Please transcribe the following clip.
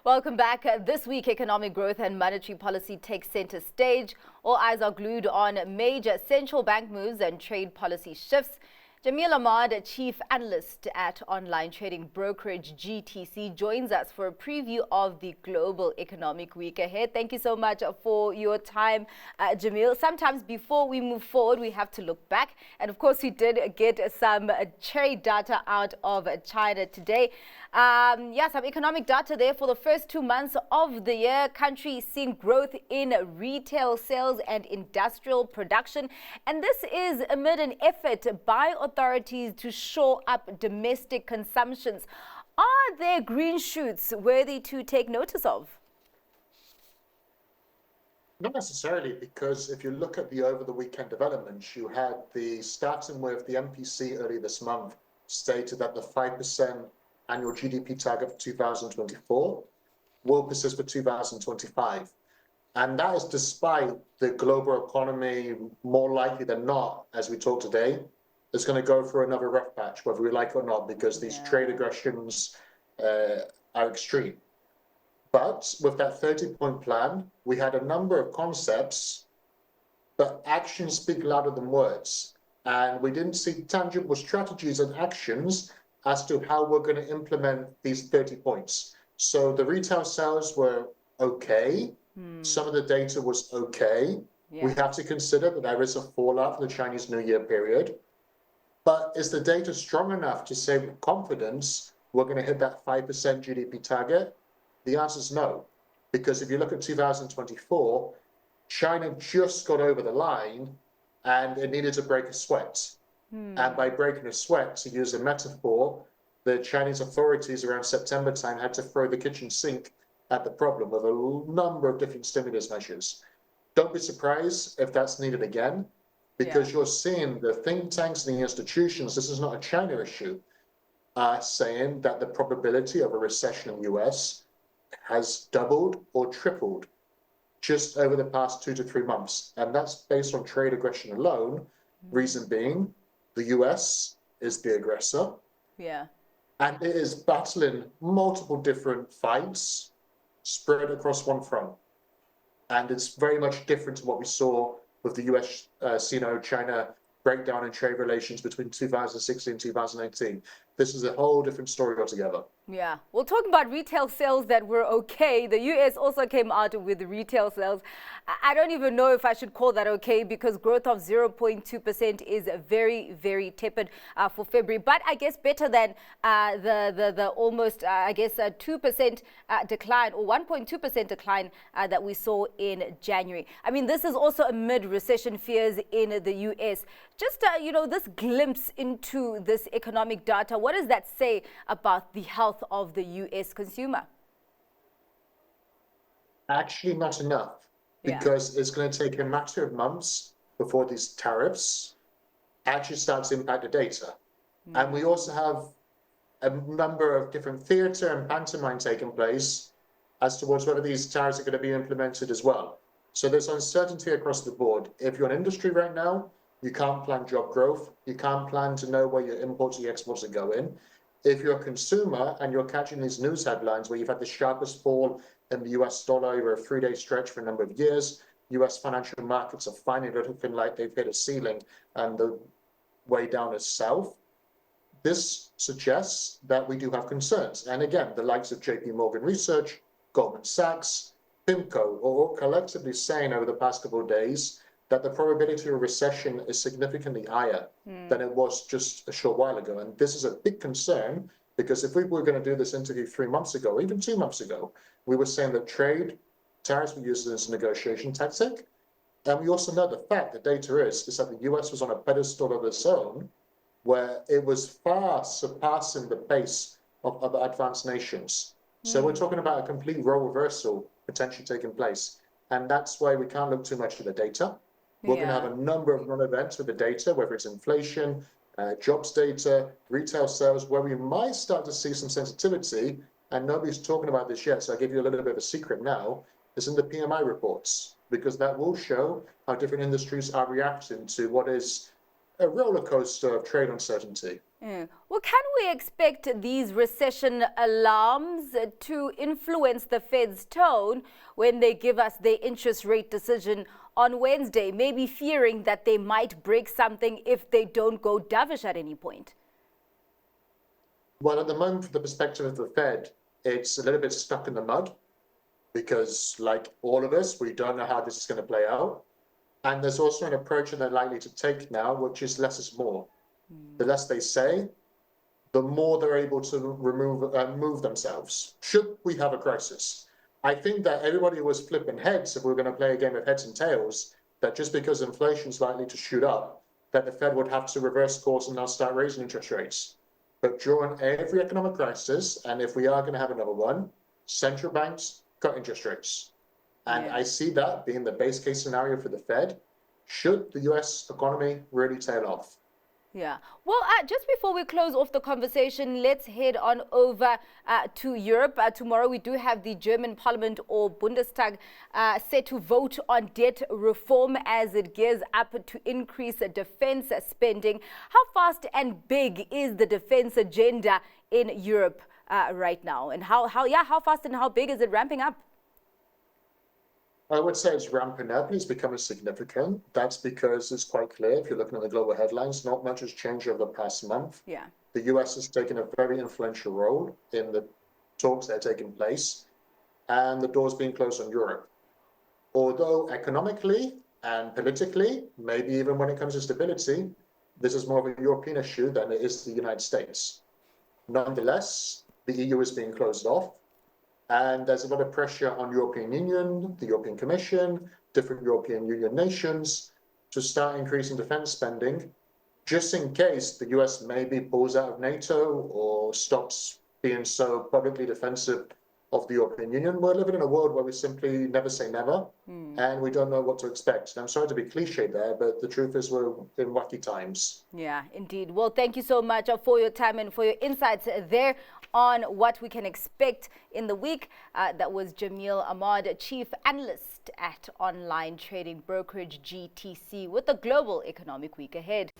Welcome back. This week, economic growth and monetary policy takes center stage. All eyes are glued on major central bank moves and trade policy shifts. Jameel Ahmad, Chief Analyst at Online Trading Brokerage GTC, joins us for a preview of the global economic week ahead. Thank you so much for your time, Jameel. Sometimes before we move forward, we have to look back. And of course, we did get some trade data out of China today. Some economic data there for the first 2 months of the year. Country seeing growth in retail sales and industrial production. And this is amid an effort by authorities to shore up domestic consumptions. Are there green shoots worthy to take notice of? Not necessarily, because if you look at the over the weekend developments, you had starting with the MPC early this month stated that the 5% annual GDP target for 2024 will persist for 2025. And that is despite the global economy, more likely than not, as we talk today, is going to go through another rough patch, whether we like it or not, because these trade aggressions are extreme. But with that 30-point plan, we had a number of concepts, but actions speak louder than words. And we didn't see tangible strategies and actions as to how we're going to implement these 30 points. So the retail sales were okay. Some of the data was okay. We have to consider that there is a fallout for the Chinese New Year period. But is the data strong enough to say with confidence we're going to hit that 5% GDP target? The answer is no. Because if you look at 2024, China just got over the line and it needed to break a sweat. And by breaking a sweat, to use a metaphor, the Chinese authorities around September time had to throw the kitchen sink at the problem with a number of different stimulus measures. Don't be surprised if that's needed again, because you're seeing the think tanks and the institutions, this is not a China issue, saying that the probability of a recession in the US has doubled or tripled just over the past 2 to 3 months. And that's based on trade aggression alone. Reason being, the US is the aggressor. And it is battling multiple different fights spread across one front. And it's very much different to what we saw with the US, China breakdown in trade relations between 2016 and 2018. This is a whole different story altogether. Yeah. Well, talking about retail sales that were okay, the US also came out with retail sales. I don't even know if I should call that okay, because growth of 0.2% is very, very tepid for February. But I guess better than the almost, 2% decline or 1.2% decline that we saw in January. I mean, this is also amid recession fears in the US. Just, this glimpse into this economic data, what does that say about the health of the US consumer? Actually, not enough, because it's going to take a matter of months before these tariffs actually start to impact the data. And we also have a number of different theater and pantomime taking place as towards whether these tariffs are going to be implemented as well. So there's uncertainty across the board. If you're an industry right now, you can't plan job growth. You can't plan to know where your imports and your exports are going. If you're a consumer and you're catching these news headlines where you've had the sharpest fall in the US dollar over a 3-day stretch for a number of years, US financial markets are finally looking like they've hit a ceiling and the way down is south, this suggests that we do have concerns. And again, the likes of JP Morgan Research, Goldman Sachs, PIMCO are all collectively saying over the past couple of days that the probability of recession is significantly higher than it was just a short while ago. And this is a big concern, because if we were going to do this interview 3 months ago, or even 2 months ago, we were saying that tariffs were used as a negotiation tactic. And we also know the fact, the data is that the US was on a pedestal of its own, where it was far surpassing the pace of other advanced nations. So we're talking about a complete role reversal potentially taking place. And that's why we can't look too much at the data. We're going to have a number of non-events with the data, whether it's inflation, jobs data, retail sales, where we might start to see some sensitivity, and nobody's talking about this yet, so I'll give you a little bit of a secret now, is in the PMI reports, because that will show how different industries are reacting to what is a roller coaster of trade uncertainty. Yeah. Well, can we expect these recession alarms to influence the Fed's tone when they give us their interest rate decision on Wednesday, maybe fearing that they might break something if they don't go dovish at any point? Well, at the moment, from the perspective of the Fed, it's a little bit stuck in the mud because, like all of us, we don't know how this is going to play out. And there's also an approach that they're likely to take now, which is less is more. The less they say, the more they're able to move themselves, should we have a crisis. I think that everybody was flipping heads if we were going to play a game of heads and tails, that just because inflation is likely to shoot up, that the Fed would have to reverse course and now start raising interest rates. But during every economic crisis, and if we are going to have another one, central banks cut interest rates. And I see that being the base case scenario for the Fed, should the US economy really tail off. Yeah. Well, just before we close off the conversation, let's head on over to Europe. Tomorrow we do have the German Parliament, or Bundestag, set to vote on debt reform as it gears up to increase defense spending. How fast and big is the defense agenda in Europe right now? And how fast and how big is it ramping up? I would say it's ramping up and it's becoming significant. That's because it's quite clear, if you're looking at the global headlines, not much has changed over the past month. Yeah. The US has taken a very influential role in the talks that are taking place, and the door's being closed on Europe. Although economically and politically, maybe even when it comes to stability, this is more of a European issue than it is the United States. Nonetheless, the EU is being closed off. And there's a lot of pressure on European Union, the European Commission, different European Union nations to start increasing defense spending, just in case the US maybe pulls out of NATO or stops being so publicly defensive of the European Union. We're living in a world where we simply never say never, and we don't know what to expect. And I'm sorry to be cliche there, but the truth is we're in wacky times. Yeah, indeed. Well, thank you so much for your time and for your insights there on what we can expect in the week. That was Jameel Ahmad, Chief Analyst at Online Trading Brokerage GTC, with the global economic week ahead.